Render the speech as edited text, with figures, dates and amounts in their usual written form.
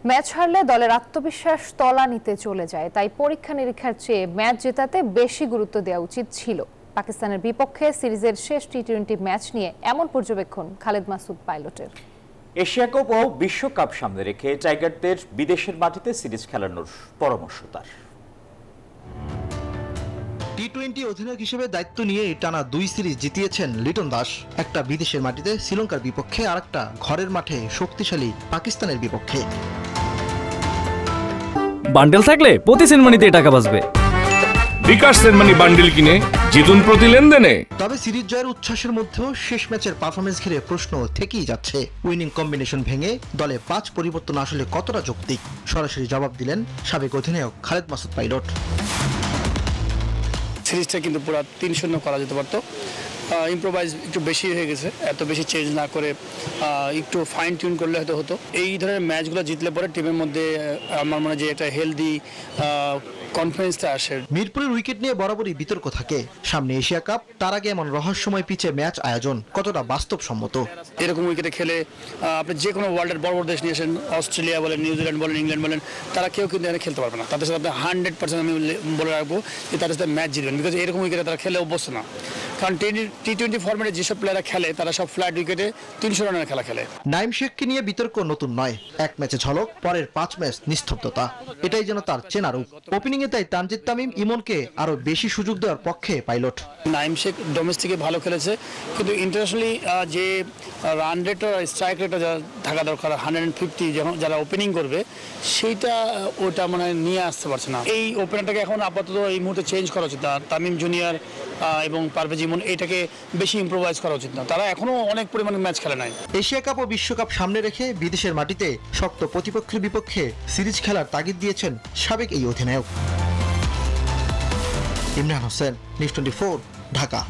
Match হারলে দলের আত্মবিশ্বাস তলানিতে চলে যায়, তাই পরীক্ষা নিরীক্ষার চেয়ে ম্যাচ জেতাতে বেশি গুরুত্ব দেওয়া উচিত ছিল। পাকিস্তানের বিপক্ষে সিরিজের শেষ টি-20 ম্যাচ নিয়ে এমন পর্যবেক্ষণ খালেদ মাসুদ পাইলটের। এশিয়া কাপ ও বিশ্বকাপ সামনে রেখে টাইগারদের বিদেশের মাটিতে সিরিজ খেলানোর পরামর্শ তার। টি-20 অধিনায়ক হিসেবে দায়িত্ব নিয়ে টানা 2 সিরিজ জিতিয়েছেন লিটন দাস। একটা বিদেশের মাটিতে শ্রীলঙ্কার বিপক্ষে, আর একটা ঘরের মাঠে শক্তিশালী পাকিস্তানের বিপক্ষে। বান্ডেল থাকলে প্রতি সেনমানিতে টাকা বাঁচবে। বিকাশ সেনমানি বান্ডেল কিনে জিতুন প্রতি লেনদেনে। তবে সিরিজ জয়ের উচ্ছ্বাসের মধ্যেও শেষ ম্যাচের পারফরমেন্স ঘিরে প্রশ্ন থেকেই যাচ্ছে। উইনিং কম্বিনেশন ভেঙে দলে 5 পরিবর্তন আসলে কতটা যৌক্তিক? সরাসরি জবাব দিলেন সাবেক অধিনায়ক খালেদ মাসুদ পাইলট। সিরিজটা কিন্তু পুরো 3-0 করা যেতে পারতো। ইম্প্রোভাইজ একটু বেশি হয়ে গেছে, এত বেশি চেঞ্জ না করে একটু ফাইন টিউন করলে হয়তো হতো। এই ধরনের ম্যাচগুলো জিতলে পরে টিমের মধ্যে আমার মনে হয় যে একটা হেলদি কনফিডেন্সটা আসে। মিরপুরের উইকেট নিয়ে বরাবরই বিতর্ক থাকে। সামনে এশিয়া কাপ, তার আগে এমন রহস্যময় পিচে ম্যাচ আয়োজন কতটা বাস্তবসম্মত? এরকম উইকেটে খেলে আপনি যে কোনো ওয়ার্ল্ডের বড় বড় দেশ নিয়ে আসেন, অস্ট্রেলিয়া বলেন, নিউজিল্যান্ড বলেন, ইংল্যান্ড বলেন, তারা কেউ কিন্তু এখানে খেলতে পারবে না। তাদের সাথে আপনি 100% আমি বলে রাখবো যে তাদের সাথে ম্যাচ জিতবেন, বিকজ এরকম উইকেটে তারা খেলে অভ্যস্ত না। কারণ টি-20 ফরম্যাটে যেসব প্লেয়াররা খেলে তারা সব ফ্ল্যাট উইকেটে 300 রানের খেলা খেলে। নাইম শেখকে নিয়ে বিতর্ক নতুন নয়। এক ম্যাচে ঝলক, পরের 5 ম্যাচ নিস্তব্ধতা। এটাই যেন তার চেনা রূপ। ওপেনিং এ তাই তানজিদ তামিম, ইমনকে আরো বেশি সুযোগ দেওয়ার পক্ষে পাইলট। নাইম শেখ ডোমেস্টিকে ভালো খেলেছে, কিন্তু ইন্টারন্যাশনালি যে রান রেট আর স্ট্রাইক রেটটা যা থাকা দরকার 150, যখন যারা ওপেনিং করবে সেইটা ওটা মানে নিয়ে আসতে পারছে না। এই ওপেনারটাকে এখন আপাতত এই মুহূর্তে চেঞ্জ করা উচিত। তামিম জুনিয়র এবং পারভেজ ইমন এটাকে বেশি ইম্প্রোভাইজ করা উচিত না। তারা এখনো অনেক পরিমাণে ম্যাচ খেলে নাই। এশিয়া কাপ ও বিশ্বকাপ সামনে রেখে বিদেশের মাটিতে শক্ত প্রতিপক্ষের বিপক্ষে সিরিজ খেলার তাগিদ দিয়েছেন সাবেক এই অধিনায়ক। ইমরান হোসেন, নিউজ 24, ঢাকা।